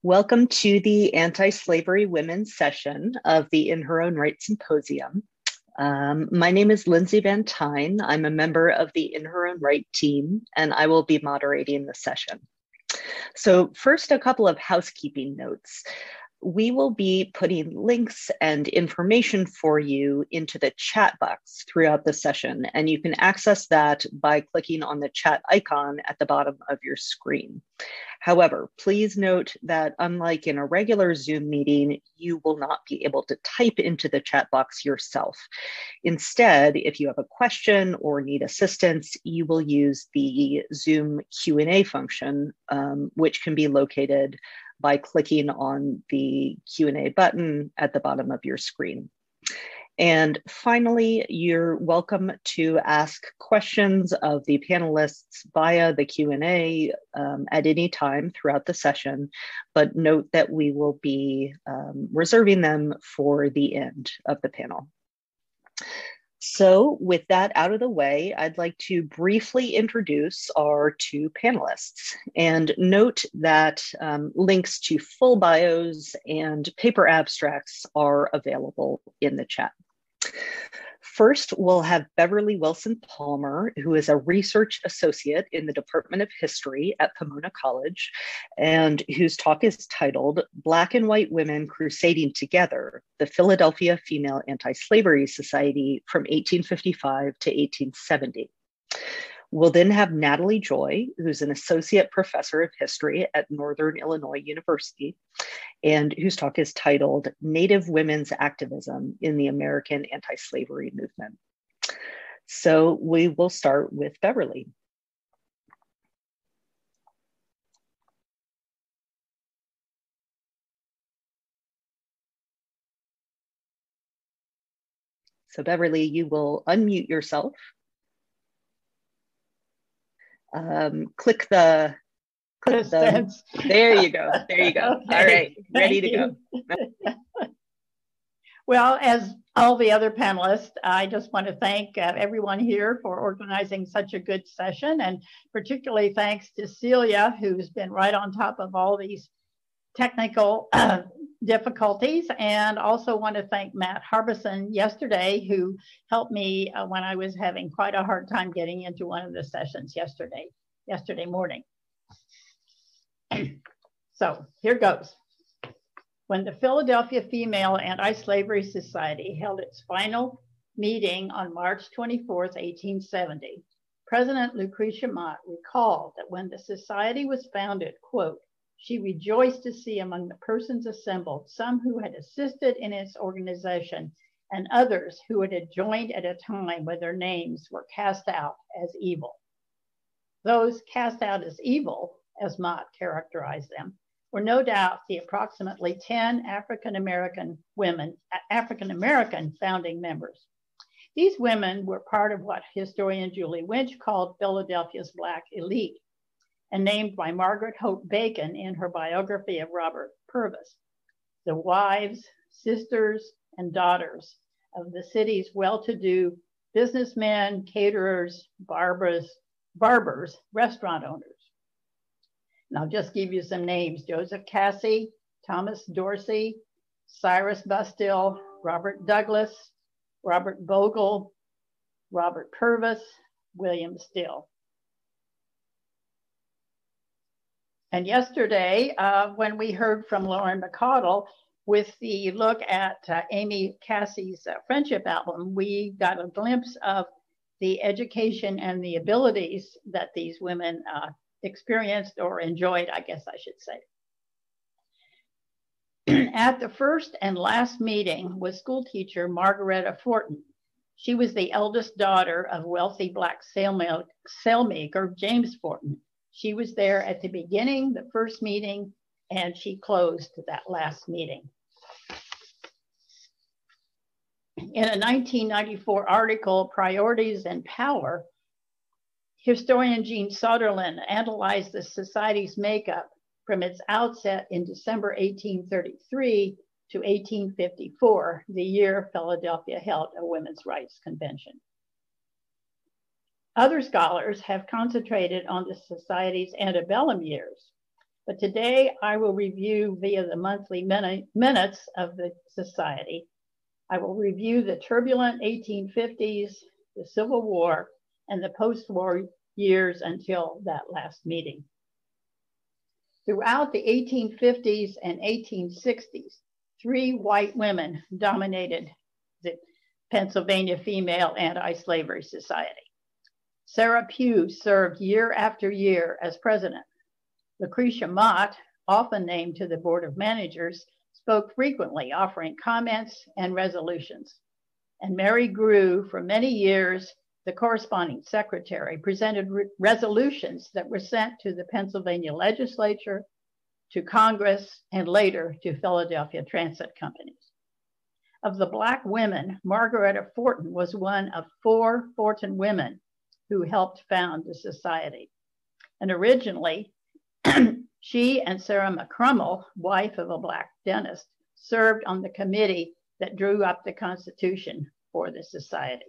Welcome to the Anti-Slavery Women's session of the In Her Own Right Symposium. My name is Lindsay Van Tyne. I'm a member of the In Her Own Right team, and I will be moderating the session. So first, a couple of housekeeping notes. We will be putting links and information for you into the chat box throughout the session, and you can access that by clicking on the chat icon at the bottom of your screen. However, please note that unlike in a regular Zoom meeting, you will not be able to type into the chat box yourself. Instead, if you have a question or need assistance, you will use the Zoom Q&A function, which can be located by clicking on the Q&A button at the bottom of your screen. And finally, you're welcome to ask questions of the panelists via the Q&A at any time throughout the session, but note that we will be reserving them for the end of the panel. So with that out of the way, I'd like to briefly introduce our two panelists and note that links to full bios and paper abstracts are available in the chat. First, we'll have Beverly Wilson Palmer, who is a research associate in the Department of History at Pomona College, and whose talk is titled Black and White Women Crusading Together, the Philadelphia Female Anti-Slavery Society from 1855 to 1870. We'll then have Natalie Joy, who's an associate professor of history at Northern Illinois University, and whose talk is titled Native Women's Activism in the American Anti-Slavery Movement. So we will start with Beverly. So Beverly, you will unmute yourself. Click the, there you go, there you go. Okay. All right, ready to go. Well, as all the other panelists, I just want to thank everyone here for organizing such a good session, and particularly thanks to Celia, who's been right on top of all these technical difficulties, and also want to thank Matt Harbison yesterday, who helped me when I was having quite a hard time getting into one of the sessions yesterday morning. So here goes. When the Philadelphia Female Anti-Slavery Society held its final meeting on March 24th, 1870, President Lucretia Mott recalled that when the society was founded, quote, she rejoiced to see among the persons assembled some who had assisted in its organization and others who had joined at a time when their names were cast out as evil. Those cast out as evil, as Mott characterized them, were no doubt the approximately 10 African-American founding members. These women were part of what historian Julie Winch called Philadelphia's Black elite, and named by Margaret Hope Bacon in her biography of Robert Purvis, the wives, sisters, and daughters of the city's well-to-do businessmen, caterers, barbers, restaurant owners. And I'll just give you some names: Joseph Cassie, Thomas Dorsey, Cyrus Bustill, Robert Douglas, Robert Bogle, Robert Purvis, William Still. And yesterday, when we heard from Lauren McCaudill with the look at Amy Cassie's friendship album, we got a glimpse of the education and the abilities that these women experienced or enjoyed, I guess I should say. At the first and last meeting was school teacher Margaretta Fortin. She was the eldest daughter of wealthy Black sailmaker James Fortin. She was there at the beginning, the first meeting, and she closed that last meeting. In a 1994 article, Priorities and Power, historian Jean Soderlin analyzed the society's makeup from its outset in December 1833 to 1854, the year Philadelphia held a women's rights convention. Other scholars have concentrated on the society's antebellum years, But today I will review via the monthly minutes of the Society. I will review the turbulent 1850s, the Civil War, and the post-war years until that last meeting. Throughout the 1850s and 1860s, 3 white women dominated the Pennsylvania Female Anti-Slavery Society. Sarah Pugh served year after year as president. Lucretia Mott, often named to the Board of Managers, spoke frequently, offering comments and resolutions. And Mary Grew, for many years, the corresponding secretary, presented resolutions that were sent to the Pennsylvania legislature, to Congress, and later to Philadelphia transit companies. Of the Black women, Margaretta Fortin was one of 4 Fortin women who helped found the society. And originally, she and Sarah McCrummell, wife of a Black dentist, served on the committee that drew up the Constitution for the society.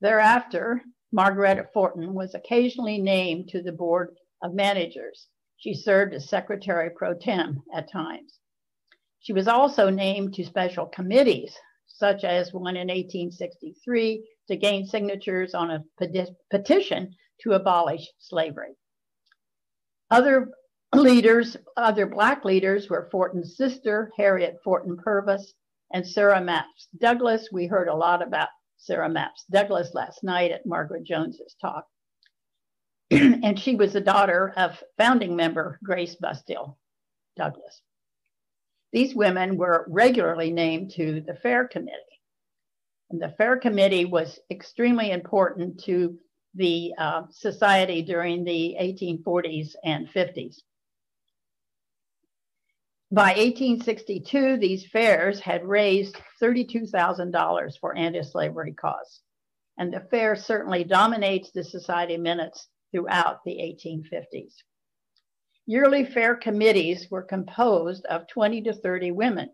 Thereafter, Margaretta Fortin was occasionally named to the Board of Managers. She served as Secretary Pro Tem at times. She was also named to special committees, such as one in 1863 to gain signatures on a petition to abolish slavery. Other Black leaders were Fortin's sister, Harriet Fortin Purvis, and Sarah Mapps Douglas. We heard a lot about Sarah Mapps Douglas last night at Margaret Jones's talk. And she was the daughter of founding member Grace Bustill Douglas. These women were regularly named to the Fair Committee. And the Fair Committee was extremely important to the society during the 1840s and 50s. By 1862, these fairs had raised $32,000 for anti-slavery cause. And the fair certainly dominates the society minutes throughout the 1850s. Yearly fair committees were composed of 20 to 30 women.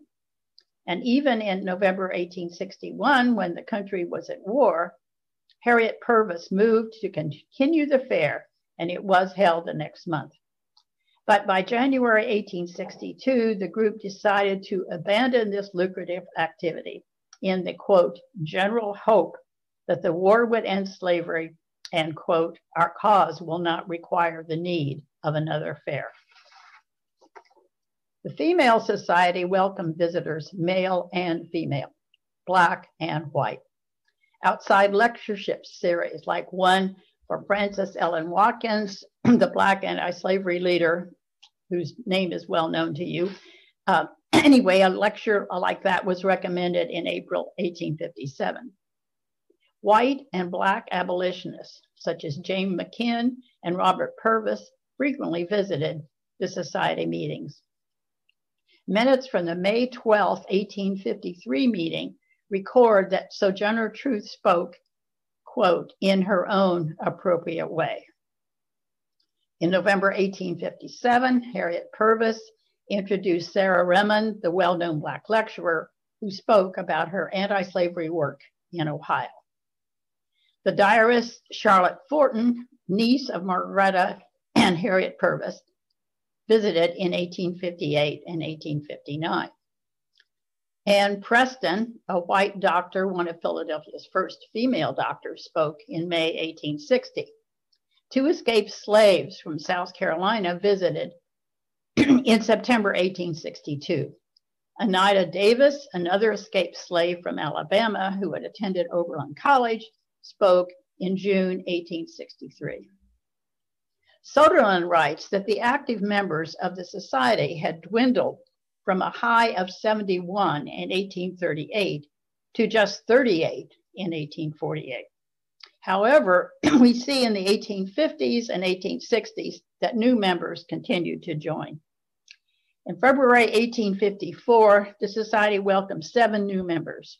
And even in November 1861, when the country was at war, Harriet Purvis moved to continue the fair, and it was held the next month. But by January 1862, the group decided to abandon this lucrative activity in the, quote, general hope that the war would end slavery and, quote, our cause will not require the need of another fair. The Female Society welcomed visitors, male and female, Black and white. Outside lectureship series like one for Frances Ellen Watkins, the Black anti-slavery leader, whose name is well known to you. Anyway, a lecture like that was recommended in April 1857. White and Black abolitionists, such as James McKim and Robert Purvis, frequently visited the society meetings. Minutes from the May 12, 1853 meeting record that Sojourner Truth spoke, quote, in her own appropriate way. In November 1857, Harriet Purvis introduced Sarah Remond, the well-known Black lecturer, who spoke about her anti-slavery work in Ohio. The diarist Charlotte Fortin, niece of Margaretta and Harriet Purvis, visited in 1858 and 1859. Anne Preston, a white doctor, one of Philadelphia's first female doctors, spoke in May 1860. 2 escaped slaves from South Carolina visited in September 1862. Anida Davis, another escaped slave from Alabama who had attended Oberlin College, spoke in June 1863. Soderlund writes that the active members of the society had dwindled from a high of 71 in 1838 to just 38 in 1848. However, we see in the 1850s and 1860s that new members continued to join. In February 1854, the society welcomed 7 new members.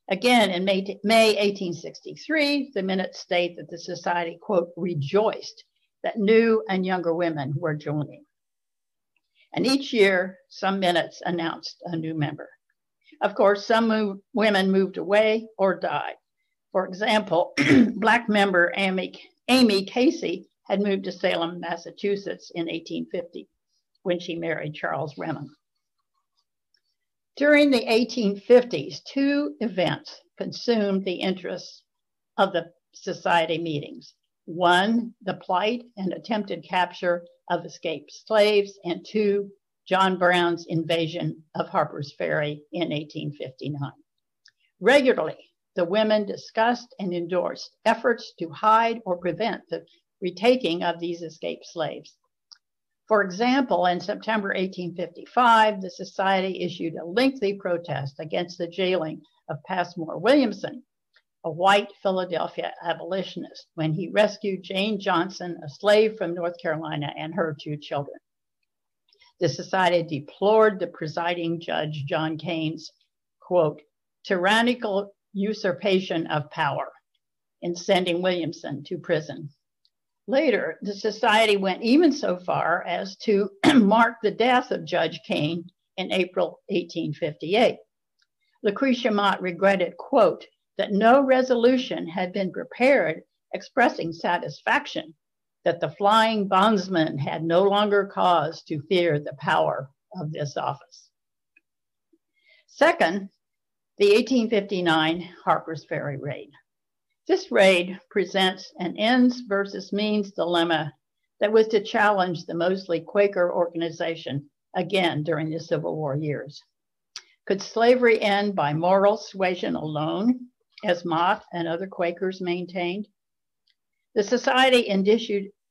Again, in May 1863, the minutes state that the society, quote, rejoiced that new and younger women were joining. And each year, some minutes announced a new member. Of course, some women moved away or died. For example, Black member Amy Casey had moved to Salem, Massachusetts in 1850 when she married Charles Remond. During the 1850s, two events consumed the interests of the society meetings. One, the plight and attempted capture of escaped slaves, and two, John Brown's invasion of Harper's Ferry in 1859. Regularly, the women discussed and endorsed efforts to hide or prevent the retaking of these escaped slaves. For example, in September 1855, the Society issued a lengthy protest against the jailing of Passmore Williamson, a white Philadelphia abolitionist, when he rescued Jane Johnson, a slave from North Carolina, and her two children. The Society deplored the presiding judge, John Kane's, quote, tyrannical usurpation of power in sending Williamson to prison. Later, the Society went even so far as to mark the death of Judge Kane in April 1858. Lucretia Mott regretted, quote, that no resolution had been prepared expressing satisfaction that the flying bondsman had no longer cause to fear the power of this office. Second, the 1859 Harper's Ferry raid. This raid presents an ends versus means dilemma that was to challenge the mostly Quaker organization again during the Civil War years. Could slavery end by moral suasion alone, as Mott and other Quakers maintained? The Society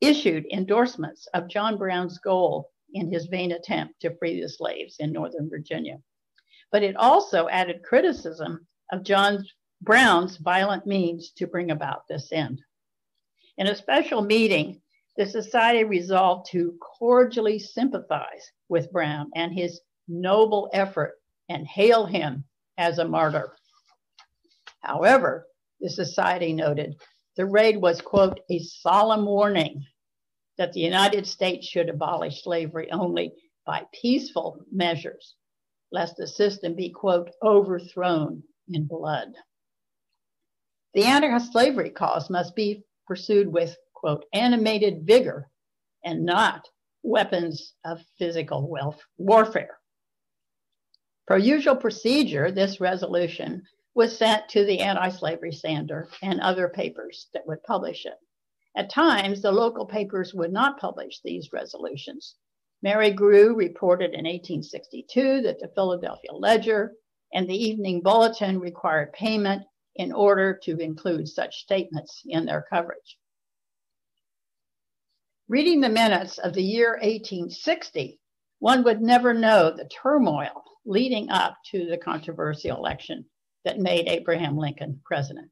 issued endorsements of John Brown's goal in his vain attempt to free the slaves in Northern Virginia. But it also added criticism of John Brown's violent means to bring about this end. In a special meeting, the Society resolved to cordially sympathize with Brown and his noble effort and hail him as a martyr. However, the Society noted the raid was, quote, a solemn warning that the United States should abolish slavery only by peaceful measures, lest the system be, quote, overthrown in blood. The anti-slavery cause must be pursued with, quote, animated vigor and not weapons of physical warfare. Per usual procedure, this resolution was sent to the Anti-Slavery Standard and other papers that would publish it. At times, the local papers would not publish these resolutions. Mary Grew reported in 1862 that the Philadelphia Ledger and the Evening Bulletin required payment in order to include such statements in their coverage. Reading the minutes of the year 1860, one would never know the turmoil leading up to the controversial election that made Abraham Lincoln president.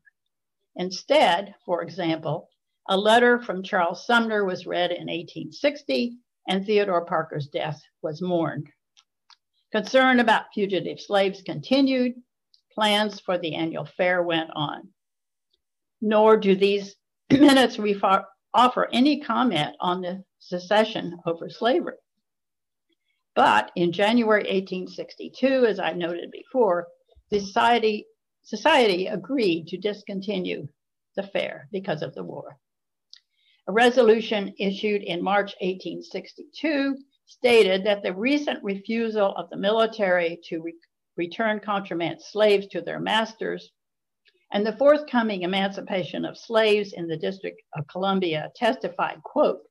Instead, for example, a letter from Charles Sumner was read in 1860, and Theodore Parker's death was mourned. Concern about fugitive slaves continued. Plans for the annual fair went on. Nor do these minutes offer any comment on the secession over slavery. But in January 1862, as I noted before, the society agreed to discontinue the fair because of the war. A resolution issued in March 1862 stated that the recent refusal of the military to return contraband slaves to their masters and the forthcoming emancipation of slaves in the District of Columbia testified, quote,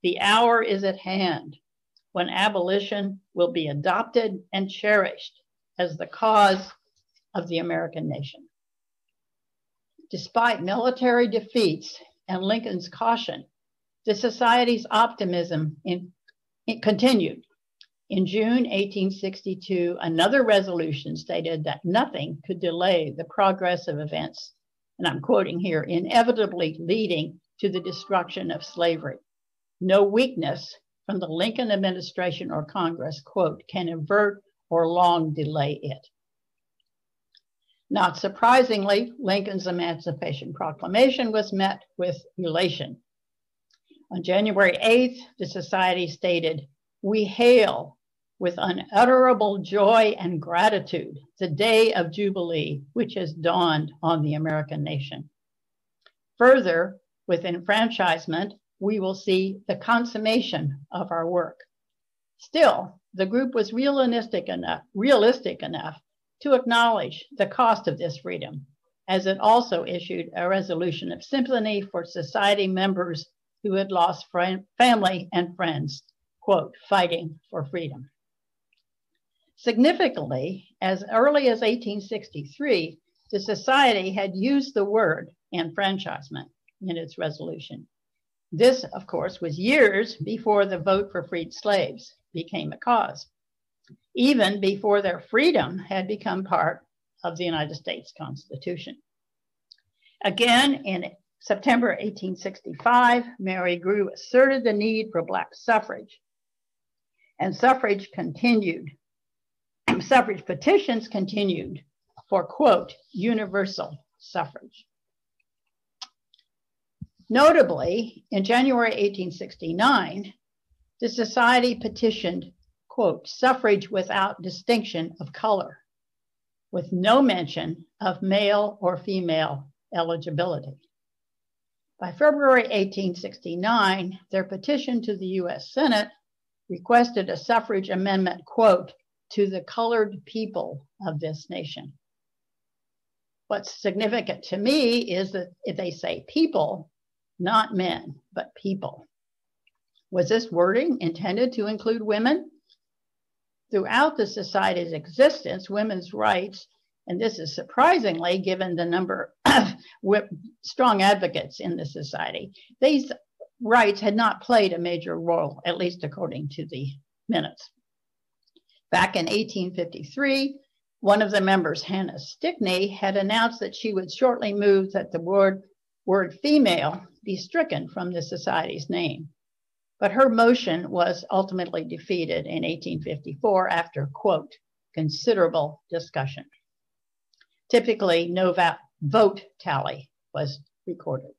the hour is at hand when abolition will be adopted and cherished as the cause of the American nation. Despite military defeats and Lincoln's caution, the Society's optimism continued. In June 1862, another resolution stated that nothing could delay the progress of events, and I'm quoting here, inevitably leading to the destruction of slavery. No weakness from the Lincoln administration or Congress, quote, can avert or long delay it. Not surprisingly, Lincoln's Emancipation Proclamation was met with elation. On January 8th, the Society stated, we hail with unutterable joy and gratitude the day of Jubilee, which has dawned on the American nation. Further, with enfranchisement, we will see the consummation of our work. Still, the group was realistic enough to acknowledge the cost of this freedom, as it also issued a resolution of sympathy for society members who had lost family and friends, quote, fighting for freedom. Significantly, as early as 1863, the society had used the word enfranchisement in its resolution. This, of course, was years before the vote for freed slaves became a cause, even before their freedom had become part of the United States Constitution. Again, in September 1865, Mary Grew asserted the need for Black suffrage, and suffrage petitions continued for, quote, universal suffrage. Notably, in January 1869, the society petitioned, quote, suffrage without distinction of color, with no mention of male or female eligibility. By February 1869, their petition to the US Senate requested a suffrage amendment, quote, to the colored people of this nation. What's significant to me is that if they say people, not men, but people. Was this wording intended to include women? Throughout the society's existence, women's rights, and this is surprisingly given the number of strong advocates in the society, these rights had not played a major role, at least according to the minutes. Back in 1853, one of the members, Hannah Stickney, had announced that she would shortly move that the word female be stricken from the society's name. But her motion was ultimately defeated in 1854 after, quote, considerable discussion. Typically, no vote tally was recorded.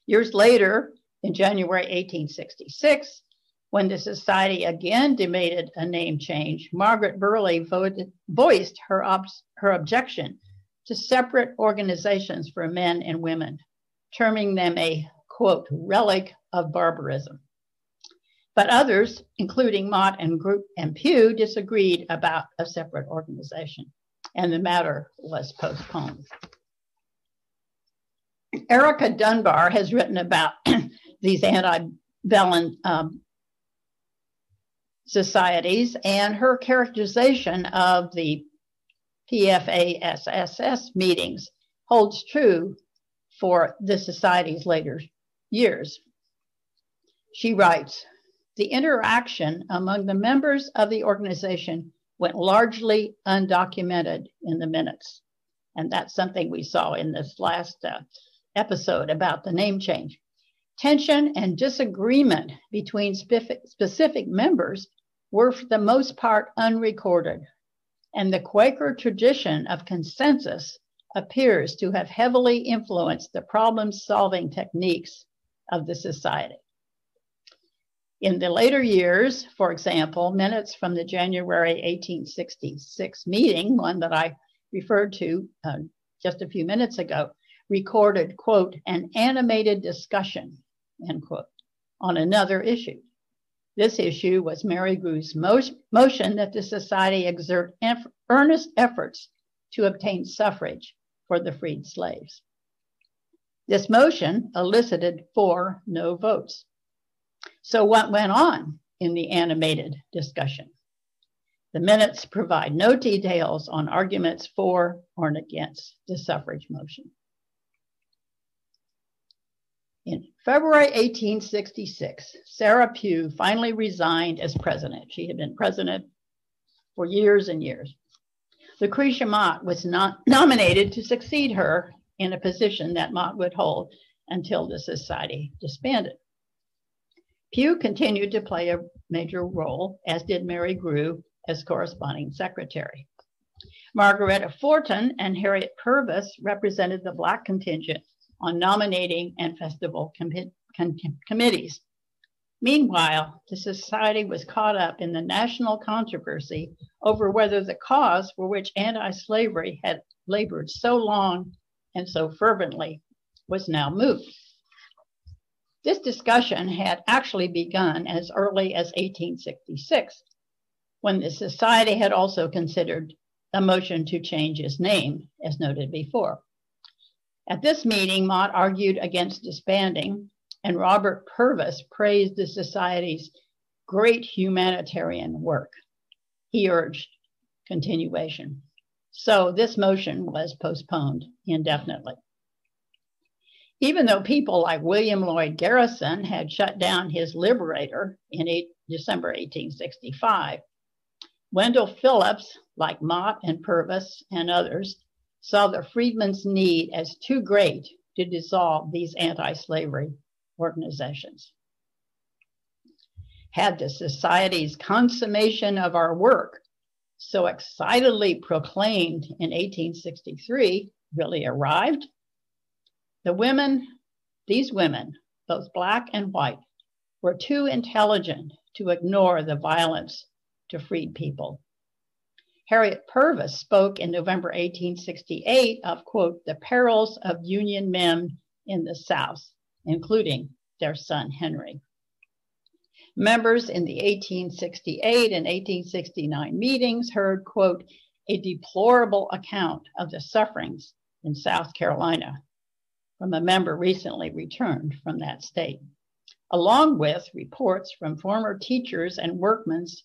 Years later, in January 1866, when the society again debated a name change, Margaret Burleigh voiced her objection to separate organizations for men and women, terming them a, quote, relic of barbarism. But others, including Mott and Pugh, disagreed about a separate organization, and the matter was postponed. Erica Dunbar has written about these antebellum societies, and her characterization of the PFASS meetings holds true for the society's later years. She writes, the interaction among the members of the organization went largely undocumented in the minutes. And that's something we saw in this last episode about the name change. Tension and disagreement between specific members were for the most part unrecorded. And the Quaker tradition of consensus appears to have heavily influenced the problem-solving techniques of the society. In the later years, for example, minutes from the January 1866 meeting, one that I referred to just a few minutes ago, recorded, quote, an animated discussion, end quote, on another issue. This issue was Mary Grew's motion that the society exert earnest efforts to obtain suffrage for the freed slaves. This motion elicited 4 no votes. So what went on in the animated discussion? The minutes provide no details on arguments for or against the suffrage motion. In February 1866, Sarah Pugh finally resigned as president. She had been president for years and years. Lucretia Mott was not nominated to succeed her in a position that Mott would hold until the society disbanded. Pugh continued to play a major role, as did Mary Grew as corresponding secretary. Margaretta Fortin and Harriet Purvis represented the Black contingent on nominating and festival committees. Meanwhile, the society was caught up in the national controversy over whether the cause for which anti-slavery had labored so long and so fervently was now moot. This discussion had actually begun as early as 1866, when the society had also considered a motion to change its name, as noted before. At this meeting, Mott argued against disbanding, and Robert Purvis praised the society's great humanitarian work. He urged continuation. So this motion was postponed indefinitely. Even though people like William Lloyd Garrison had shut down his Liberator in December 1865, Wendell Phillips, like Mott and Purvis and others, saw the freedmen's need as too great to dissolve these anti-slavery organizations. Had the society's consummation of our work, so excitedly proclaimed in 1863, really arrived? These women, both Black and white, were too intelligent to ignore the violence to freed people. Harriet Purvis spoke in November 1868 of, quote, the perils of Union men in the South, including their son Henry. Members in the 1868 and 1869 meetings heard, quote, a deplorable account of the sufferings in South Carolina from a member recently returned from that state, along with reports from former teachers and workers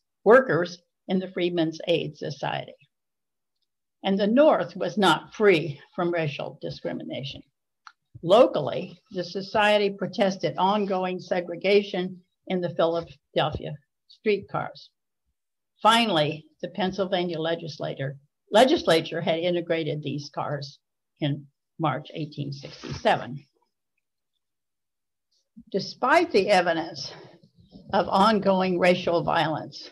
in the Freedmen's Aid Society. And the North was not free from racial discrimination. Locally, the society protested ongoing segregation in the Philadelphia streetcars. Finally, the Pennsylvania legislature had integrated these cars in March 1867. Despite the evidence of ongoing racial violence,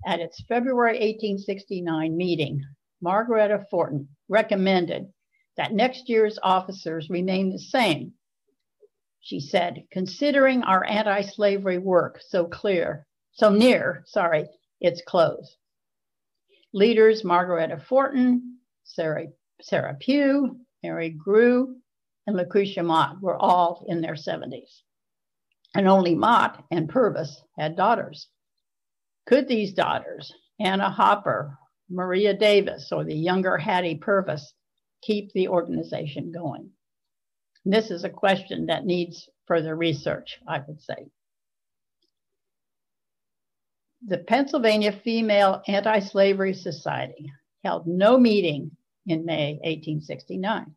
at its February 1869 meeting, Margaretta Fortin recommended that next year's officers remain the same. She said, considering our anti-slavery work so near its close. Leaders Margaretta Fortin, Sarah Pugh, Mary Grew, and Lucretia Mott were all in their 70s. And only Mott and Purvis had daughters. Could these daughters, Anna Hopper, Maria Davis, or the younger Hattie Purvis, keep the organization going? And this is a question that needs further research, I would say. The Pennsylvania Female Anti-Slavery Society held no meeting in May 1869.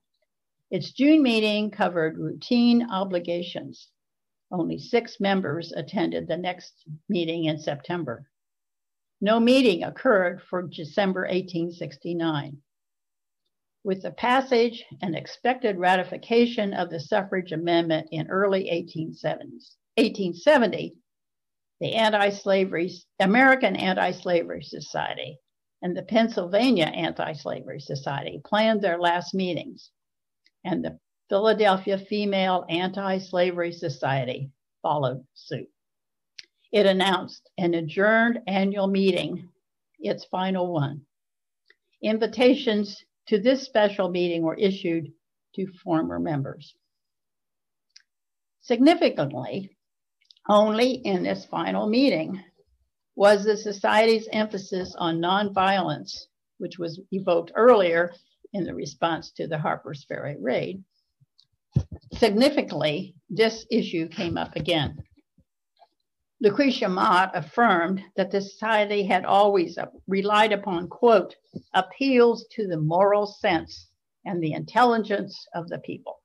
Its June meeting covered routine obligations. Only 6 members attended the next meeting in September. No meeting occurred for December 1869. With the passage and expected ratification of the suffrage amendment in early 1870, the American Anti-Slavery Society and the Pennsylvania Anti-Slavery Society planned their last meetings, and the Philadelphia Female Anti-Slavery Society followed suit. It announced an adjourned annual meeting, its final one. Invitations to this special meeting were issued to former members. Significantly, only in this final meeting was the society's emphasis on nonviolence, which was evoked earlier in the response to the Harper's Ferry raid. Significantly, this issue came up again. Lucretia Mott affirmed that the society had always relied upon, quote, appeals to the moral sense and the intelligence of the people.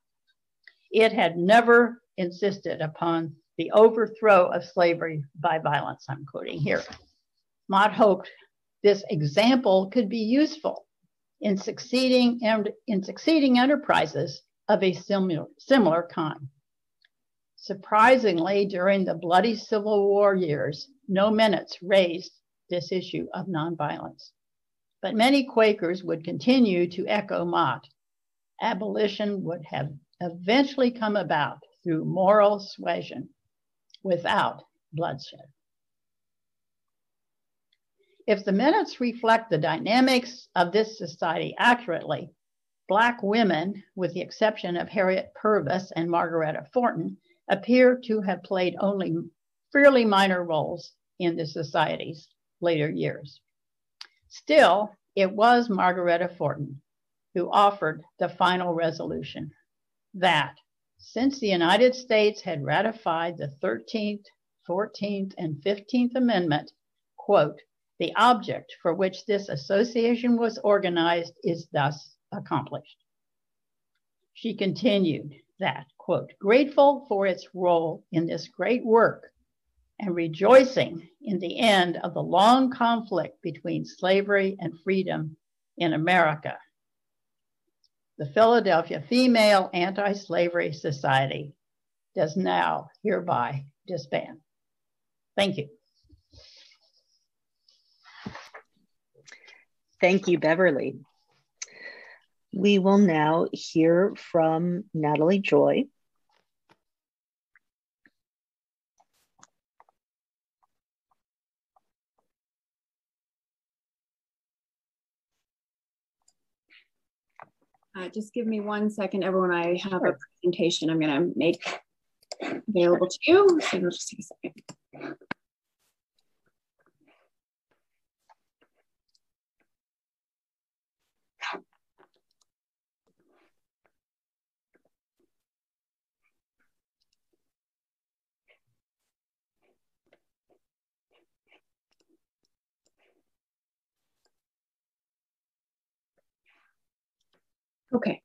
It had never insisted upon the overthrow of slavery by violence, I'm quoting here. Mott hoped this example could be useful in succeeding enterprises of a similar kind. Surprisingly, during the bloody Civil War years, no minutes raised this issue of nonviolence. But many Quakers would continue to echo Mott. Abolition would have eventually come about through moral suasion without bloodshed. If the minutes reflect the dynamics of this society accurately, Black women, with the exception of Harriet Purvis and Margaretta Fortin, appear to have played only fairly minor roles in the society's later years. Still, it was Margaretta Fortin who offered the final resolution that since the United States had ratified the 13th, 14th, and 15th Amendment, quote, the object for which this association was organized is thus accomplished. She continued that, quote, grateful for its role in this great work and rejoicing in the end of the long conflict between slavery and freedom in America, the Philadelphia Female Anti-Slavery Society does now hereby disband. Thank you. Thank you, Beverly. We will now hear from Natalie Joy. Just give me 1 second, everyone. I have a presentation I'm going to make available to you. So it'll just take a second. Okay.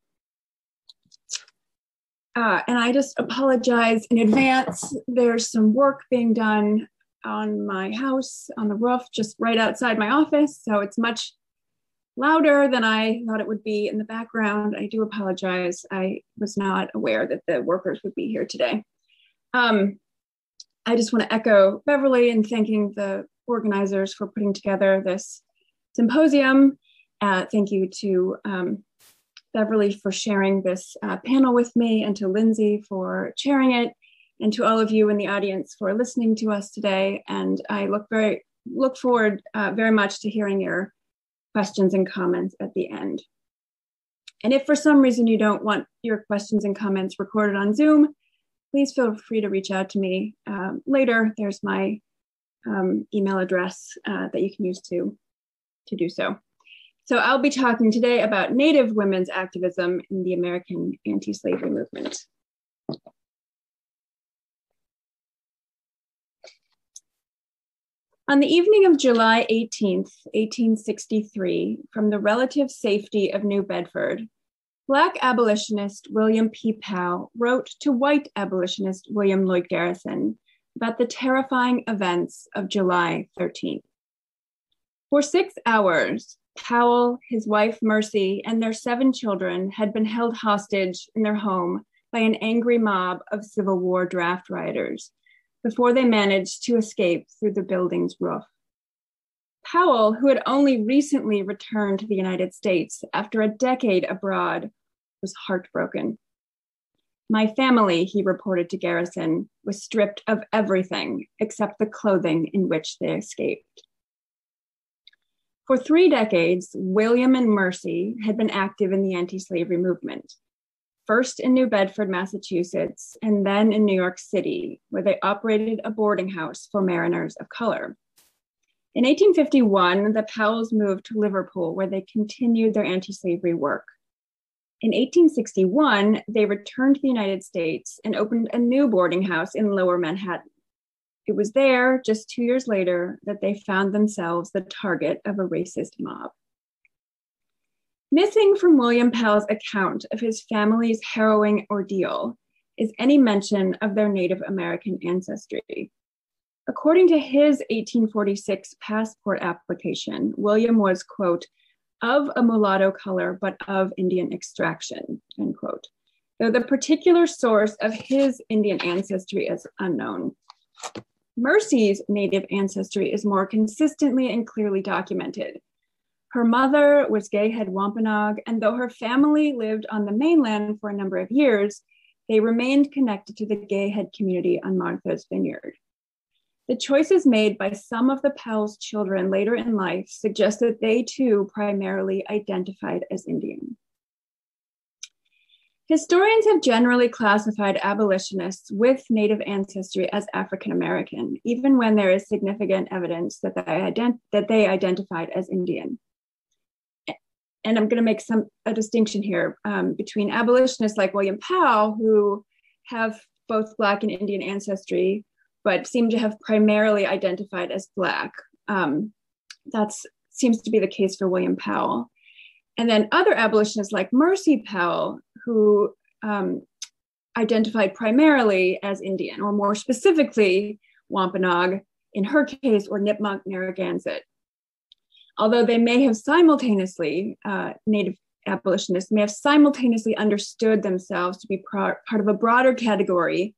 And I just apologize in advance. There's some work being done on my house, on the roof, just right outside my office. So it's much louder than I thought it would be in the background. I do apologize. I was not aware that the workers would be here today. I just want to echo Beverly in thanking the organizers for putting together this symposium. Thank you to Beverly for sharing this panel with me, and to Lindsay for chairing it, and to all of you in the audience for listening to us today. And I look forward very much to hearing your questions and comments at the end. And if for some reason you don't want your questions and comments recorded on Zoom, please feel free to reach out to me later. There's my email address that you can use to do so. So I'll be talking today about Native women's activism in the American anti-slavery movement. On the evening of July 18th, 1863, from the relative safety of New Bedford, Black abolitionist William P. Powell wrote to white abolitionist William Lloyd Garrison about the terrifying events of July 13th. For 6 hours, Powell, his wife Mercy, and their 7 children had been held hostage in their home by an angry mob of Civil War draft rioters before they managed to escape through the building's roof. Powell, who had only recently returned to the United States after a decade abroad, was heartbroken. My family, he reported to Garrison, was stripped of everything except the clothing in which they escaped. For 3 decades, William and Mercy had been active in the anti-slavery movement, first in New Bedford, Massachusetts, and then in New York City, where they operated a boarding house for mariners of color. In 1851, the Powells moved to Liverpool, where they continued their anti-slavery work. In 1861, they returned to the United States and opened a new boarding house in Lower Manhattan. It was there, just 2 years later, that they found themselves the target of a racist mob. Missing from William Powell's account of his family's harrowing ordeal is any mention of their Native American ancestry. According to his 1846 passport application, William was, quote, of a mulatto color, but of Indian extraction, end quote, though the particular source of his Indian ancestry is unknown. Mercy's Native ancestry is more consistently and clearly documented. Her mother was Gay Head Wampanoag, and though her family lived on the mainland for a number of years, they remained connected to the Gay Head community on Martha's Vineyard. The choices made by some of the Powell's children later in life suggest that they too primarily identified as Indian. Historians have generally classified abolitionists with Native ancestry as African American, even when there is significant evidence that they identified as Indian. And I'm going to make a distinction here between abolitionists like William Powell, who have both Black and Indian ancestry, but seem to have primarily identified as Black. That seems to be the case for William Powell. And then other abolitionists like Mercy Powell, who identified primarily as Indian, or more specifically, Wampanoag in her case, or Nipmuc Narragansett. Although they may have simultaneously, Native abolitionists may have simultaneously understood themselves to be part of a broader category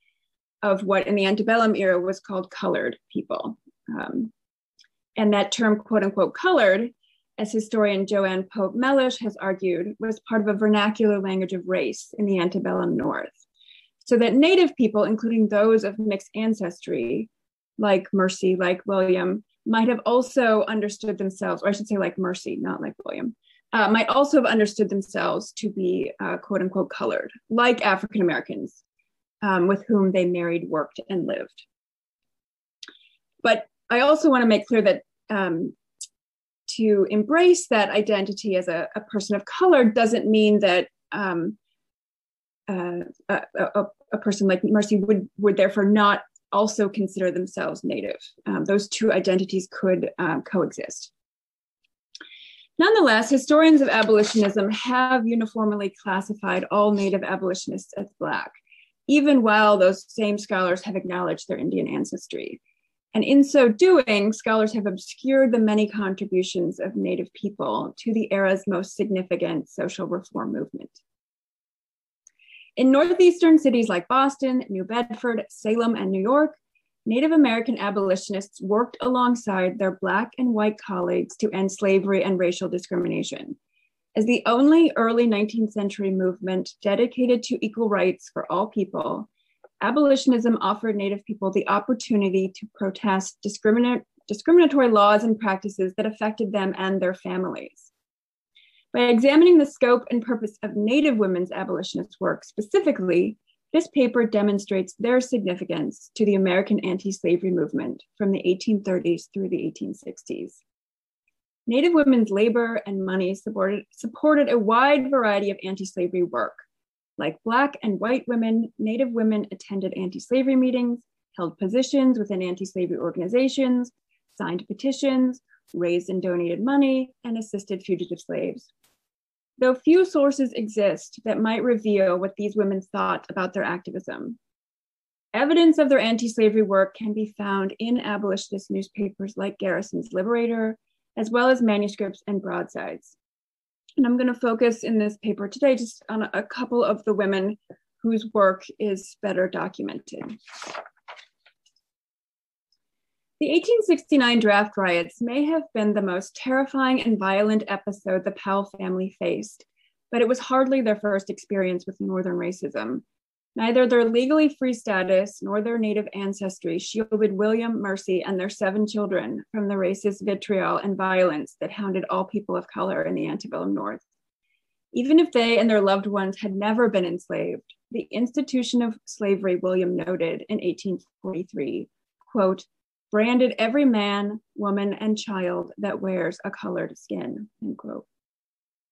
of what in the antebellum era was called colored people. And that term, quote unquote, colored, as historian Joanne Pope Mellish has argued, was part of a vernacular language of race in the antebellum North. So that Native people, including those of mixed ancestry, like Mercy, like William, might have also understood themselves, or I should say like Mercy, not like William, might also have understood themselves to be quote unquote colored, like African Americans with whom they married, worked, and lived. But I also want to make clear that to embrace that identity as a person of color doesn't mean that a person like Mercy would therefore not also consider themselves Native. Those two identities could coexist. Nonetheless, historians of abolitionism have uniformly classified all Native abolitionists as Black, even while those same scholars have acknowledged their Indian ancestry. And in so doing, scholars have obscured the many contributions of Native people to the era's most significant social reform movement. In northeastern cities like Boston, New Bedford, Salem, and New York, Native American abolitionists worked alongside their Black and white colleagues to end slavery and racial discrimination. As the only early 19th century movement dedicated to equal rights for all people, abolitionism offered Native people the opportunity to protest discriminatory laws and practices that affected them and their families. By examining the scope and purpose of Native women's abolitionist work specifically, this paper demonstrates their significance to the American anti-slavery movement from the 1830s through the 1860s. Native women's labor and money supported a wide variety of anti-slavery work. Like Black and white women, Native women attended anti-slavery meetings, held positions within anti-slavery organizations, signed petitions, raised and donated money, and assisted fugitive slaves. Though few sources exist that might reveal what these women thought about their activism, evidence of their anti-slavery work can be found in abolitionist newspapers like Garrison's Liberator, as well as manuscripts and broadsides. And I'm going to focus in this paper today just on a couple of the women whose work is better documented. The 1869 draft riots may have been the most terrifying and violent episode the Powell family faced, but it was hardly their first experience with Northern racism. Neither their legally free status nor their Native ancestry shielded William, Mercy, and their 7 children from the racist vitriol and violence that hounded all people of color in the antebellum North. Even if they and their loved ones had never been enslaved, the institution of slavery, William noted in 1843, quote, branded every man, woman, and child that wears a colored skin, end quote.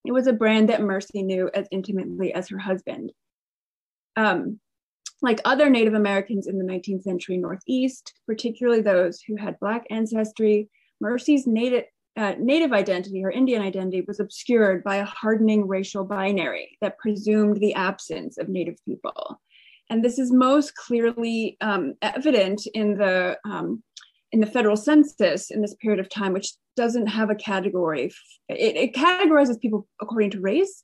It was a brand that Mercy knew as intimately as her husband. Like other Native Americans in the 19th century Northeast, particularly those who had Black ancestry, Mercy's native identity, her Indian identity, was obscured by a hardening racial binary that presumed the absence of Native people. And this is most clearly evident in the federal census in this period of time, which doesn't have a category. It categorizes people according to race,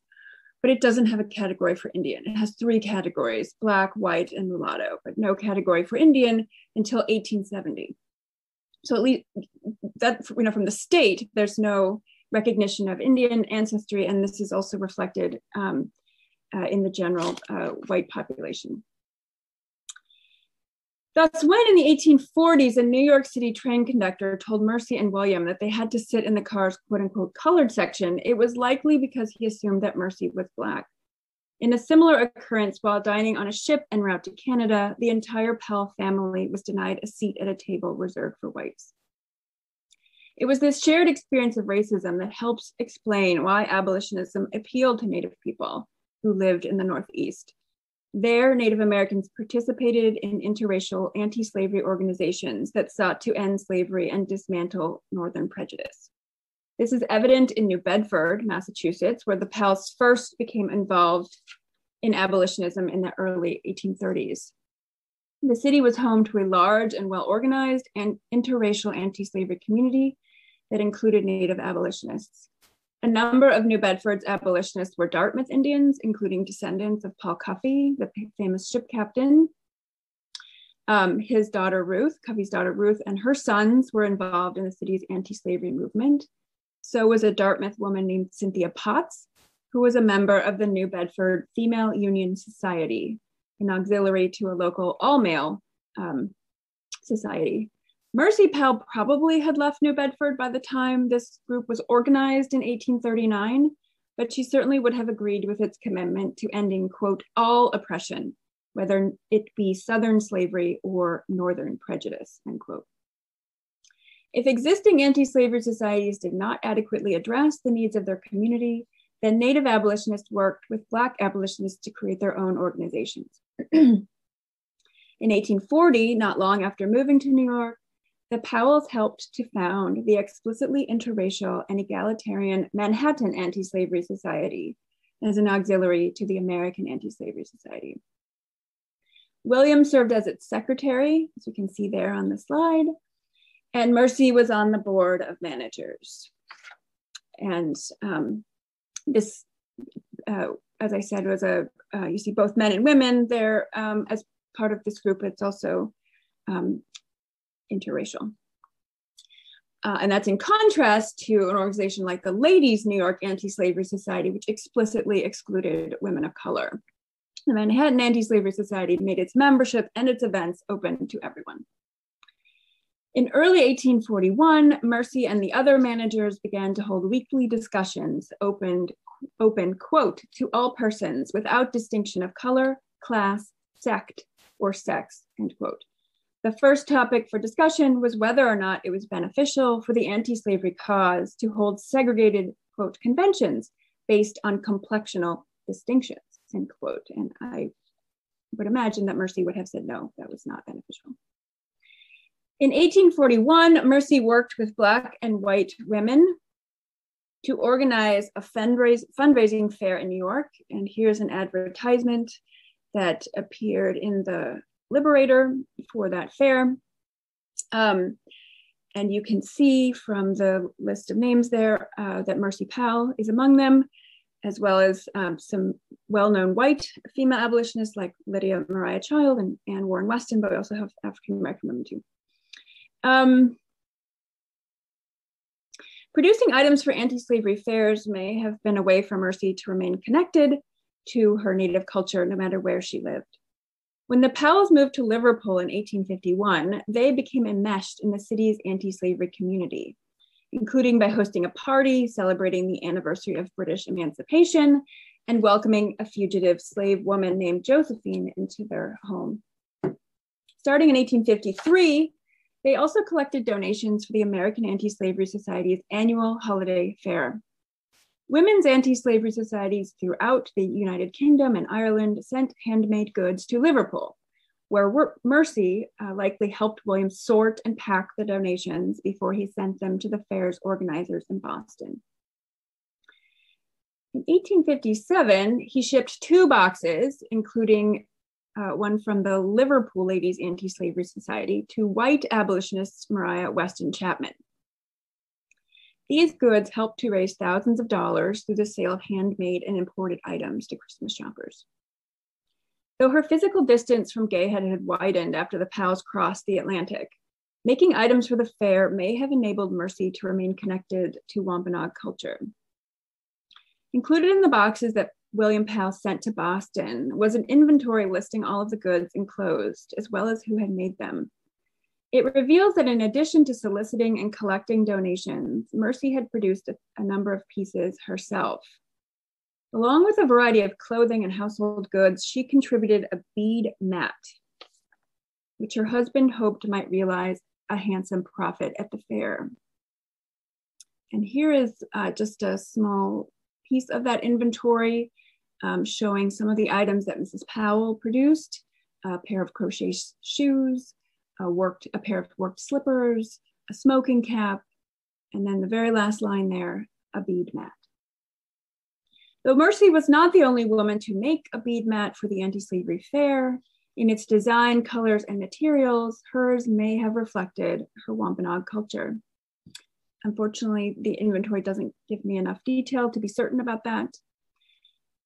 but it doesn't have a category for Indian. It has 3 categories, Black, white, and mulatto, but no category for Indian until 1870. So at least that, from the state, there's no recognition of Indian ancestry, and this is also reflected in the general white population. Thus, when in the 1840s, a New York City train conductor told Mercy and William that they had to sit in the car's quote unquote colored section, it was likely because he assumed that Mercy was Black. In a similar occurrence, while dining on a ship en route to Canada, the entire Powell family was denied a seat at a table reserved for whites. It was this shared experience of racism that helps explain why abolitionism appealed to Native people who lived in the Northeast. There, Native Americans participated in interracial anti-slavery organizations that sought to end slavery and dismantle Northern prejudice. This is evident in New Bedford, Massachusetts, where the Powells first became involved in abolitionism in the early 1830s. The city was home to a large and well-organized and interracial anti-slavery community that included Native abolitionists. A number of New Bedford's abolitionists were Dartmouth Indians, including descendants of Paul Cuffey, the famous ship captain. His daughter Ruth, Cuffey's daughter Ruth, and her sons were involved in the city's anti-slavery movement. So was a Dartmouth woman named Cynthia Potts, who was a member of the New Bedford Female Union Society, an auxiliary to a local all-male society. Mercy Powell probably had left New Bedford by the time this group was organized in 1839, but she certainly would have agreed with its commitment to ending, quote, all oppression, whether it be Southern slavery or Northern prejudice, end quote. If existing anti-slavery societies did not adequately address the needs of their community, then Native abolitionists worked with Black abolitionists to create their own organizations. In 1840, not long after moving to New York, the Powells helped to found the explicitly interracial and egalitarian Manhattan Anti-Slavery Society as an auxiliary to the American Anti-Slavery Society. William served as its secretary, as you can see there on the slide, and Mercy was on the board of managers. And this, as I said, was you see both men and women there as part of this group. It's also interracial. And that's in contrast to an organization like the Ladies' New York Anti-Slavery Society, which explicitly excluded women of color. The Manhattan Anti-Slavery Society made its membership and its events open to everyone. In early 1841, Mercy and the other managers began to hold weekly discussions open, quote, to all persons without distinction of color, class, sect, or sex, end quote. The first topic for discussion was whether or not it was beneficial for the anti-slavery cause to hold segregated, quote, conventions based on complexional distinctions, end quote. And I would imagine that Mercy would have said no, that was not beneficial. In 1841, Mercy worked with Black and white women to organize a fundraising fair in New York. And here's an advertisement that appeared in the Liberator for that fair. And you can see from the list of names there that Mercy Powell is among them, as well as some well-known white female abolitionists like Lydia Mariah Child and Anne Warren Weston, but we also have African-American women too. Producing items for anti-slavery fairs may have been a way for Mercy to remain connected to her Native culture, no matter where she lived. When the Powells moved to Liverpool in 1851, they became enmeshed in the city's anti-slavery community, including by hosting a party celebrating the anniversary of British emancipation and welcoming a fugitive slave woman named Josephine into their home. Starting in 1853, they also collected donations for the American Anti-Slavery Society's annual holiday fair. Women's anti-slavery societies throughout the United Kingdom and Ireland sent handmade goods to Liverpool, where Mercy likely helped William sort and pack the donations before he sent them to the fair's organizers in Boston. In 1857, he shipped 2 boxes, including one from the Liverpool Ladies Anti-Slavery Society, to white abolitionists Mariah Weston Chapman. These goods helped to raise thousands of dollars through the sale of handmade and imported items to Christmas shoppers. Though her physical distance from Gayhead had widened after the Powells crossed the Atlantic, making items for the fair may have enabled Mercy to remain connected to Wampanoag culture. Included in the boxes that William Powell sent to Boston was an inventory listing all of the goods enclosed, as well as who had made them. It reveals that in addition to soliciting and collecting donations, Mercy had produced a number of pieces herself. Along with a variety of clothing and household goods, she contributed a bead mat, which her husband hoped might realize a handsome profit at the fair. And here is just a small piece of that inventory showing some of the items that Mrs. Powell produced: a pair of crochet shoes, a pair of worked slippers, a smoking cap, and then the very last line there, a bead mat. Though Mercy was not the only woman to make a bead mat for the anti-slavery fair, in its design, colors, and materials, hers may have reflected her Wampanoag culture. Unfortunately, the inventory doesn't give me enough detail to be certain about that.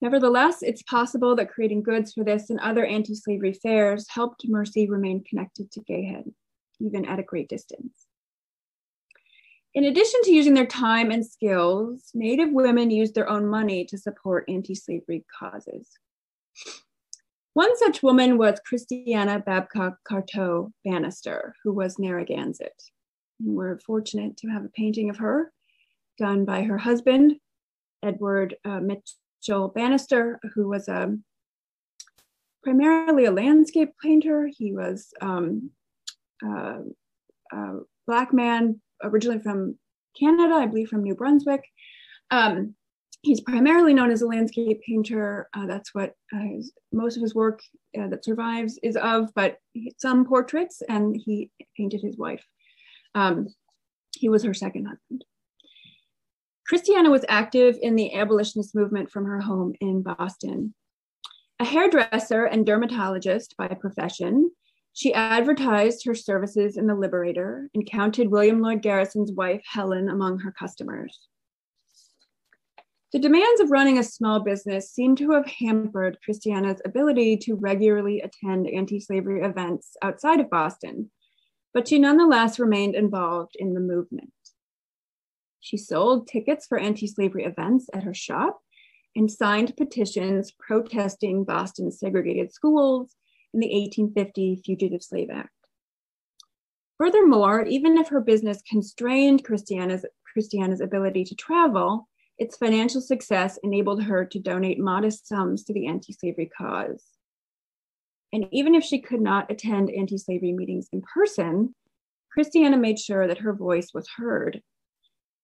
Nevertheless, it's possible that creating goods for this and other anti-slavery fairs helped Mercy remain connected to Gayhead, even at a great distance. In addition to using their time and skills, Native women used their own money to support anti-slavery causes. One such woman was Christiana Babcock Carteau Bannister, who was Narragansett. And we're fortunate to have a painting of her done by her husband, Edward Mitchell Bannister, who was primarily a landscape painter. He was a Black man, originally from Canada, I believe from New Brunswick. He's primarily known as a landscape painter. That's what most of his work that survives is of, but some portraits, and he painted his wife. He was her second husband. Christiana was active in the abolitionist movement from her home in Boston. A hairdresser and dermatologist by profession, she advertised her services in the Liberator and counted William Lloyd Garrison's wife, Helen, among her customers. The demands of running a small business seem to have hampered Christiana's ability to regularly attend anti-slavery events outside of Boston, but she nonetheless remained involved in the movement. She sold tickets for anti-slavery events at her shop and signed petitions protesting Boston's segregated schools in the 1850 Fugitive Slave Act. Furthermore, even if her business constrained Christiana's ability to travel, its financial success enabled her to donate modest sums to the anti-slavery cause. And even if she could not attend anti-slavery meetings in person, Christiana made sure that her voice was heard.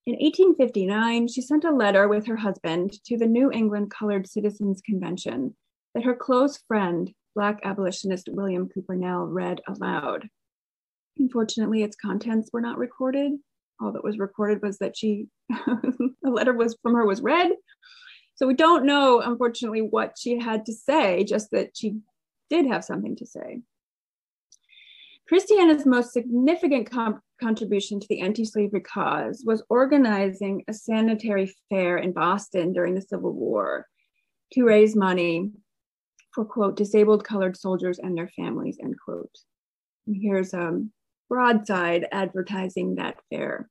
In 1859, she sent a letter with her husband to the New England Colored Citizens Convention that her close friend, Black abolitionist William Cooper Nell, read aloud. Unfortunately, its contents were not recorded. All that was recorded was that the letter from her was read. So we don't know, unfortunately, what she had to say, just that she did have something to say. Christiana's most significant contribution to the anti-slavery cause was organizing a sanitary fair in Boston during the Civil War to raise money for, quote, disabled colored soldiers and their families, end quote. And here's broadside advertising that fair.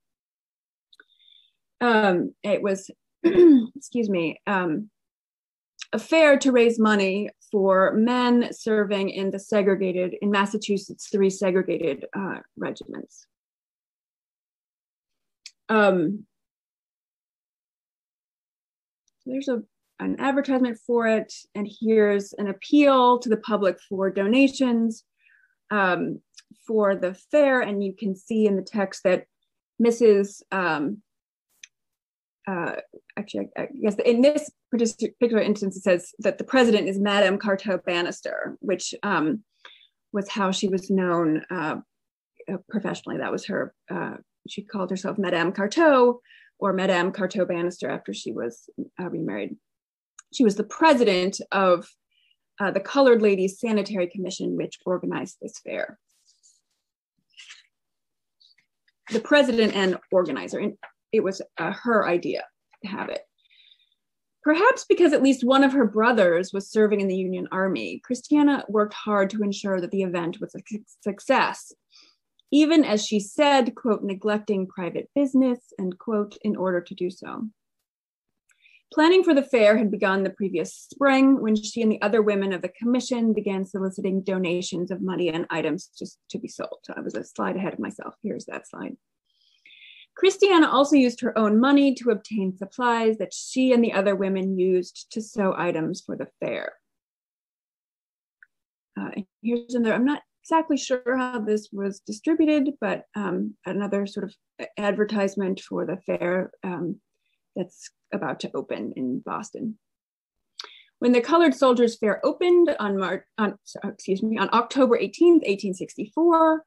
It was, excuse me, a fair to raise money for men serving in Massachusetts, 3 segregated regiments. There's an advertisement for it, and here's an appeal to the public for donations for the fair, and you can see in the text that Mrs. Actually, I guess in this particular instance, it says that the president is Madame Carteau Bannister, which was how she was known professionally. That was her, she called herself Madame Carteau or Madame Carteau Bannister after she was remarried. She was the president of the Colored Ladies Sanitary Commission, which organized this fair. The president and organizer, and it was her idea to have it. Perhaps because at least one of her brothers was serving in the Union Army, Christiana worked hard to ensure that the event was a success, even as she said, quote, neglecting private business, end quote, in order to do so. Planning for the fair had begun the previous spring when she and the other women of the commission began soliciting donations of money and items just to be sold. So I was a slide ahead of myself. Here's that slide. Christiana also used her own money to obtain supplies that she and the other women used to sew items for the fair. Here's another, I'm not exactly sure how this was distributed, but another sort of advertisement for the fair that's about to open in Boston. When the Colored Soldiers Fair opened on October 18th, 1864,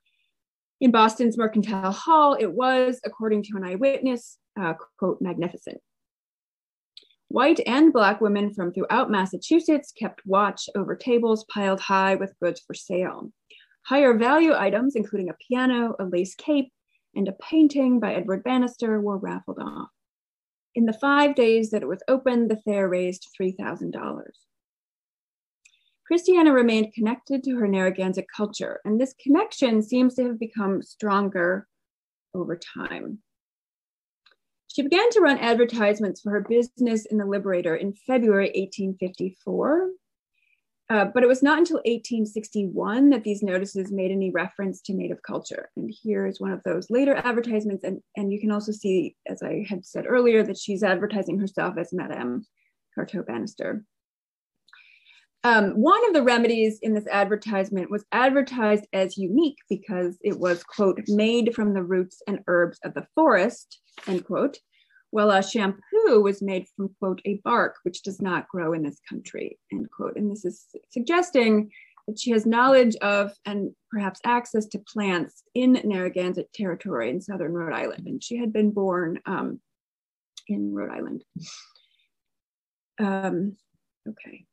in Boston's Mercantile Hall, it was, according to an eyewitness, quote, magnificent. White and Black women from throughout Massachusetts kept watch over tables piled high with goods for sale. Higher value items, including a piano, a lace cape, and a painting by Edward Bannister, were raffled off. In the 5 days that it was open, the fair raised $3,000. Christiana remained connected to her Narragansett culture, and this connection seems to have become stronger over time. She began to run advertisements for her business in the Liberator in February 1854, but it was not until 1861 that these notices made any reference to Native culture. And here is one of those later advertisements, and you can also see, as I had said earlier, that she's advertising herself as Madame Carteau Bannister. One of the remedies in this advertisement was advertised as unique because it was, quote, made from the roots and herbs of the forest, end quote, while a shampoo was made from, quote, a bark which does not grow in this country, end quote. And this is suggesting that she has knowledge of and perhaps access to plants in Narragansett territory in southern Rhode Island. And she had been born in Rhode Island. Okay.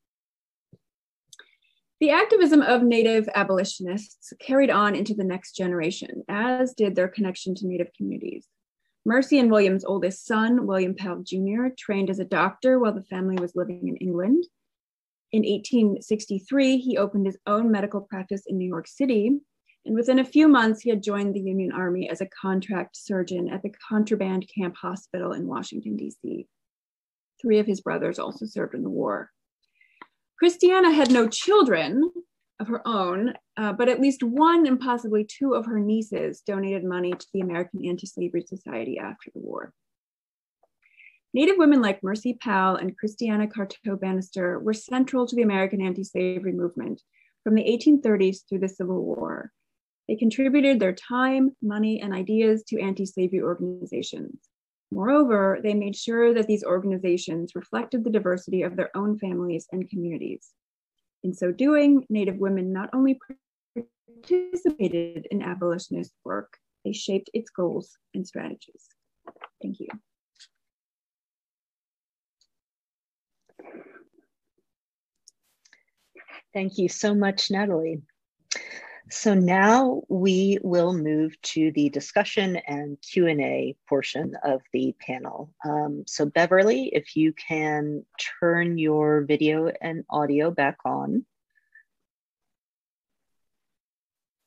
The activism of Native abolitionists carried on into the next generation, as did their connection to Native communities. Mercy and William's oldest son, William Powell Jr., trained as a doctor while the family was living in England. In 1863, he opened his own medical practice in New York City, and within a few months, he had joined the Union Army as a contract surgeon at the Contraband Camp Hospital in Washington, D.C. 3 of his brothers also served in the war. Christiana had no children of her own, but at least 1 and possibly 2 of her nieces donated money to the American Anti-Slavery Society after the war. Native women like Mercy Powell and Christiana Carteau Bannister were central to the American anti-slavery movement from the 1830s through the Civil War. They contributed their time, money, and ideas to anti-slavery organizations. Moreover, they made sure that these organizations reflected the diversity of their own families and communities. In so doing, Native women not only participated in abolitionist work, they shaped its goals and strategies. Thank you. Thank you so much, Natalie. So now we will move to the discussion and Q&A portion of the panel. So Beverly, if you can turn your video and audio back on.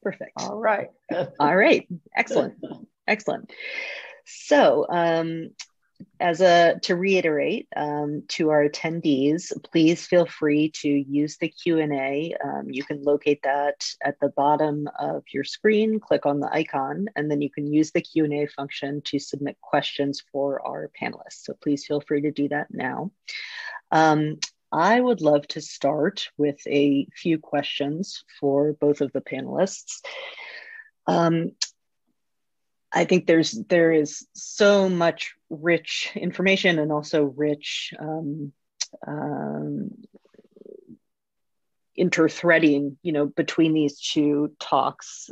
Perfect. All right. All right, excellent, excellent. So to reiterate to our attendees, please feel free to use the Q&A. You can locate that at the bottom of your screen, click on the icon, and then you can use the Q&A function to submit questions for our panelists. So please feel free to do that now. I would love to start with a few questions for both of the panelists. I think there is so much rich information and also rich interthreading, between these 2 talks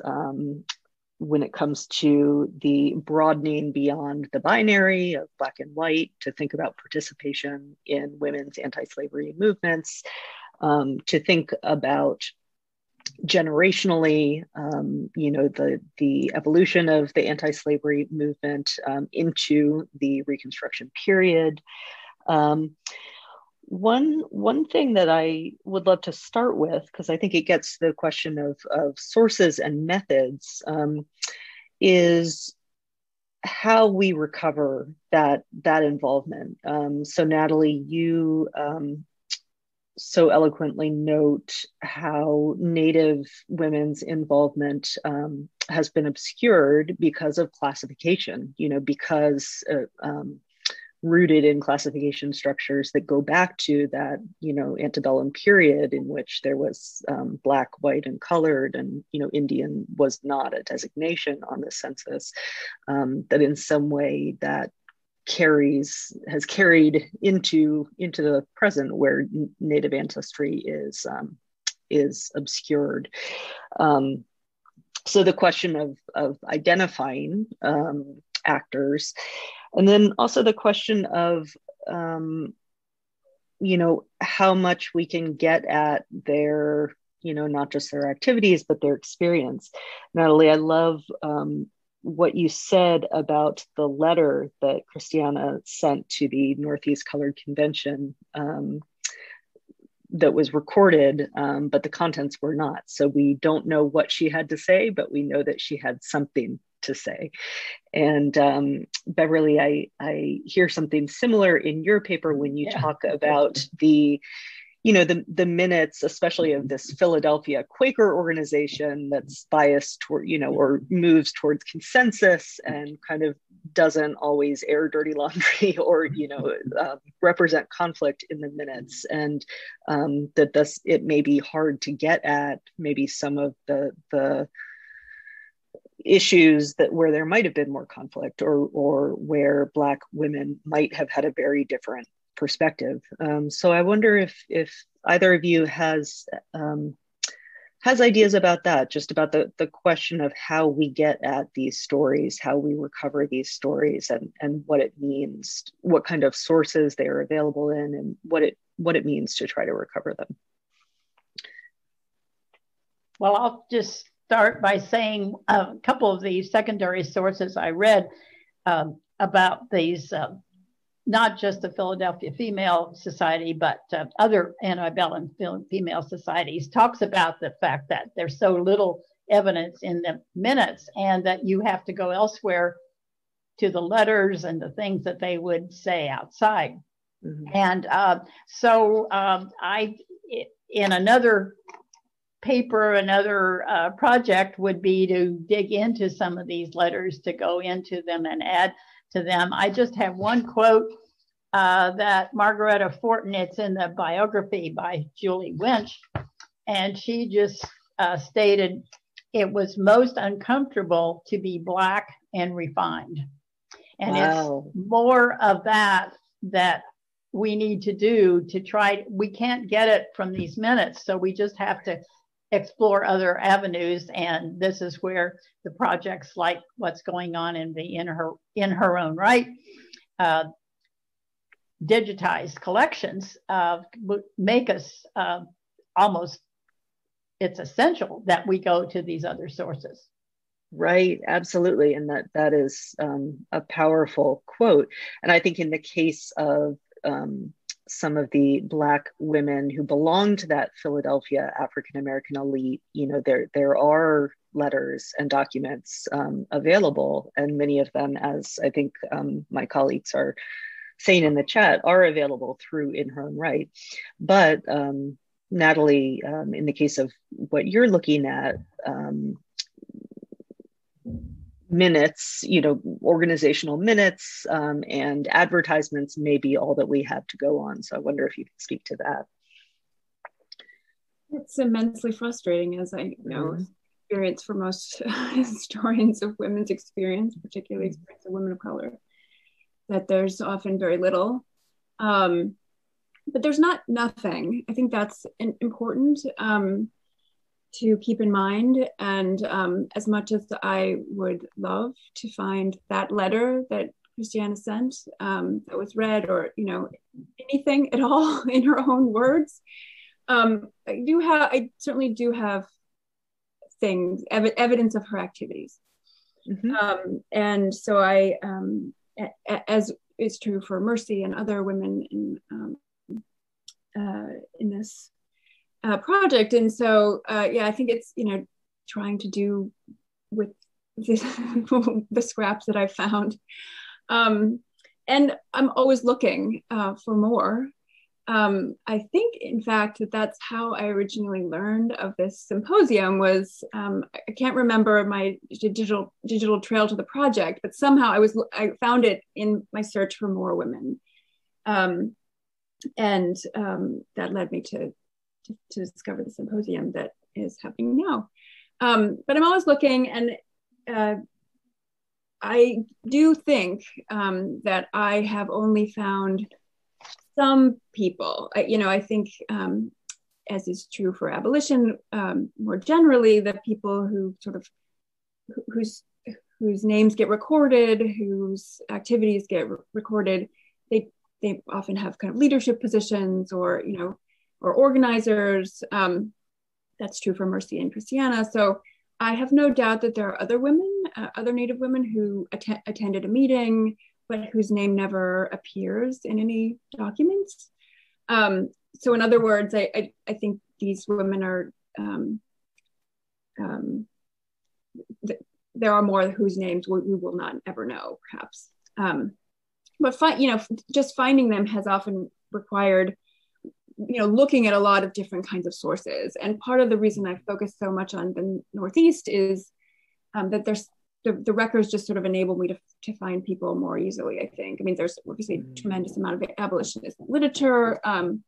when it comes to the broadening beyond the binary of Black and white to think about participation in women's anti-slavery movements, to think about generationally, the evolution of the anti-slavery movement into the Reconstruction period. One thing that I would love to start with, because I think it gets to the question of sources and methods, is how we recover that involvement. So Natalie, you so eloquently note how Native women's involvement has been obscured because of classification, because rooted in classification structures that go back to that, antebellum period in which there was Black, white, and colored, and, Indian was not a designation on the census, that in some way that has carried into the present, where Native ancestry is obscured. So the question of identifying actors, and then also the question of how much we can get at their, not just their activities, but their experience. Natalie, I love what you said about the letter that Christiana sent to the Northeast Colored Convention that was recorded, but the contents were not. So we don't know what she had to say, but we know that she had something to say. And Beverly, I hear something similar in your paper when you talk about the minutes, especially of this Philadelphia Quaker organization that's biased toward, or moves towards consensus and kind of doesn't always air dirty laundry or, represent conflict in the minutes. And that thus it may be hard to get at maybe some of the issues that where there might have been more conflict, or where Black women might have had a very different perspective. So I wonder if either of you has ideas about that, just about the question of how we get at these stories, how we recover these stories, and what it means, what kind of sources they are available in, and what it means to try to recover them. Well, I'll just start by saying a couple of the secondary sources I read about these, not just the Philadelphia Female Society, but other antebellum female societies, talks about the fact that there's so little evidence in the minutes and that you have to go elsewhere to the letters and the things that they would say outside. Mm-hmm. And so in another paper, another project would be to dig into some of these letters, to go into them and add to them. I just have one quote that Margaretta Fortin, it's in the biography by Julie Winch, and she just stated, "It was most uncomfortable to be Black and refined." And wow. It's more of that we need to do to try. We can't get it from these minutes, so we just have to explore other avenues. And this is where the projects like what's going on in the In Her Own Right digitized collections make us almost, it's essential that we go to these other sources. Right, absolutely. And that is a powerful quote. And I think in the case of some of the Black women who belong to that Philadelphia African-American elite, there are letters and documents available, and many of them, as I think my colleagues are saying in the chat, are available through In Her Own Right. But Natalie, in the case of what you're looking at, minutes, organizational minutes and advertisements may be all that we have to go on. So I wonder if you can speak to that. It's immensely frustrating, as I know, experience for most historians of women's experience, particularly experience of women of color, that there's often very little. But there's not nothing. I think that's important to keep in mind. And as much as I would love to find that letter that Christiana sent that was read, or anything at all in her own words, I certainly do have things, evidence of her activities. Mm-hmm. And so I, as is true for Mercy and other women in this project. And so, I think it's, trying to do with the scraps that I found. And I'm always looking for more. I think, in fact, that's how I originally learned of this symposium was, I can't remember my digital trail to the project, but somehow I found it in my search for more women. And that led me to discover the symposium that is happening now. But I'm always looking, and I do think that I have only found some people. I think, as is true for abolition, more generally, the people who sort of whose names get recorded, whose activities get recorded, they often have kind of leadership positions or organizers. That's true for Mercy and Christiana. So I have no doubt that there are other women, other Native women who attended a meeting, but whose name never appears in any documents. So in other words, I think these women are, there are more whose names we will not ever know, perhaps. But just finding them has often required, looking at a lot of different kinds of sources. And part of the reason I focus so much on the Northeast is that there's the records just sort of enable me to find people more easily, I think. I mean, there's obviously a tremendous amount of abolitionist literature, and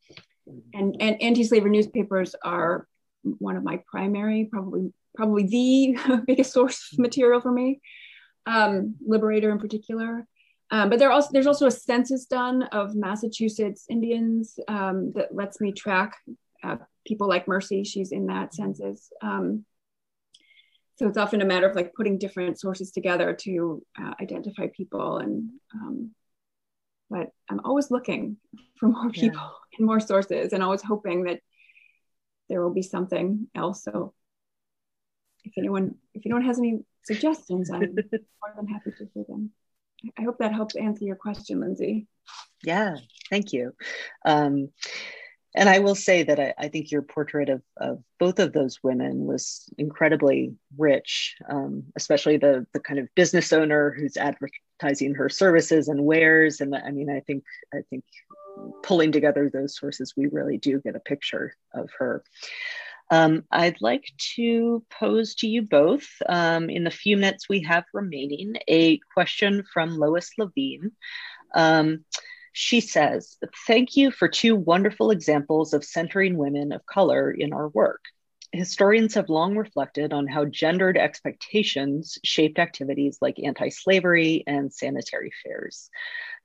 anti-slavery newspapers are one of my primary, probably the biggest source of material for me, Liberator in particular. But there's also a census done of Massachusetts Indians that lets me track people like Mercy. She's in that census. So it's often a matter of like putting different sources together to identify people. But I'm always looking for more people and more sources, and always hoping that there will be something else. So if anyone has any suggestions, I'm more than happy to hear them. I hope that helps answer your question, Lindsay. Yeah, thank you. And I will say that I think your portrait of both of those women was incredibly rich, especially the kind of business owner who's advertising her services and wares. And I mean, I think pulling together those sources, we really do get a picture of her. I'd like to pose to you both, in the few minutes we have remaining, a question from Lois Levine. She says, "Thank you for two wonderful examples of centering women of color in our work. Historians have long reflected on how gendered expectations shaped activities like anti-slavery and sanitary fairs.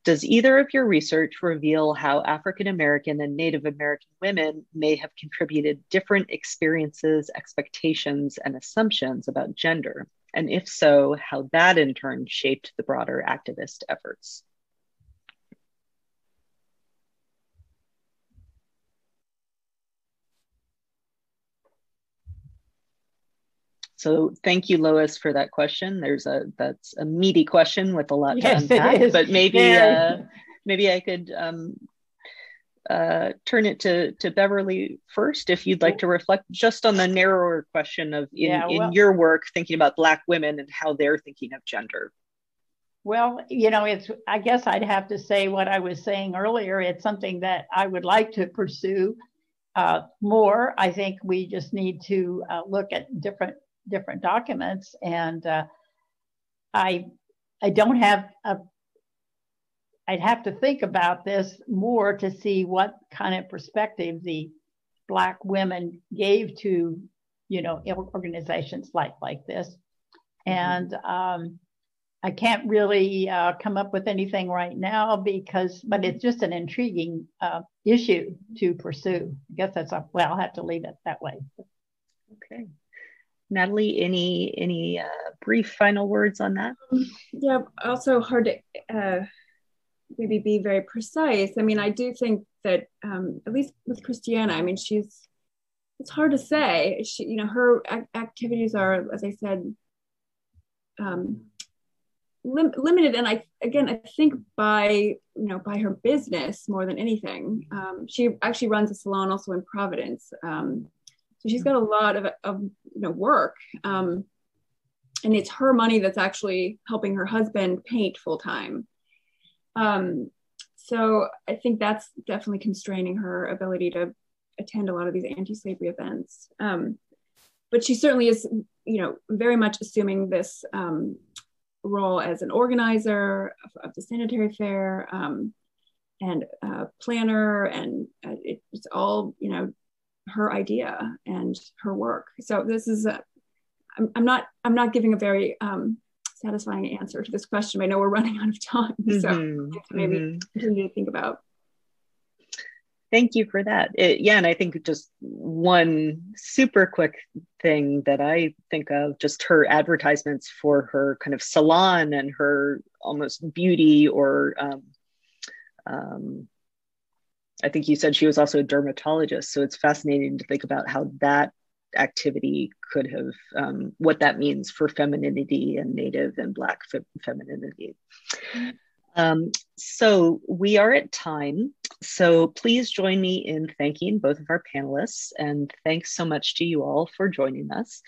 Does either of your research reveal how African American and Native American women may have contributed different experiences, expectations, and assumptions about gender? And if so, how that in turn shaped the broader activist efforts?" So thank you, Lois, for that question. That's a meaty question with a lot to unpack, but maybe I could turn it to Beverly first, if you'd like to reflect just on the narrower question of in your work, thinking about Black women and how they're thinking of gender. Well, I guess I'd have to say what I was saying earlier. It's something that I would like to pursue more. I think we just need to look at different documents, and I don't have I'd have to think about this more to see what kind of perspective the Black women gave to organizations like this, and I can't really come up with anything right now but it's just an intriguing issue to pursue. I guess I'll have to leave it that way. Okay. Natalie, any brief final words on that? Yeah, also hard to maybe be very precise. I mean, I do think that at least with Christiana, I mean, it's hard to say. Her activities are, as I said, limited, and I think by her business more than anything. She actually runs a salon also in Providence. So she's got a lot of work, and it's her money that's actually helping her husband paint full time. So I think that's definitely constraining her ability to attend a lot of these anti-slavery events. But she certainly is, very much assuming this role as an organizer of the sanitary fair and planner, and it's all, her idea and her work. So this is, I'm not giving a very satisfying answer to this question. I know we're running out of time, so maybe continue to think about. Thank you for that. And I think just one super quick thing that I think of, just her advertisements for her kind of salon and her almost beauty, or I think you said she was also a dermatologist. So it's fascinating to think about how that activity could have, what that means for femininity and Native and Black femininity. So we are at time. So please join me in thanking both of our panelists, and thanks so much to you all for joining us.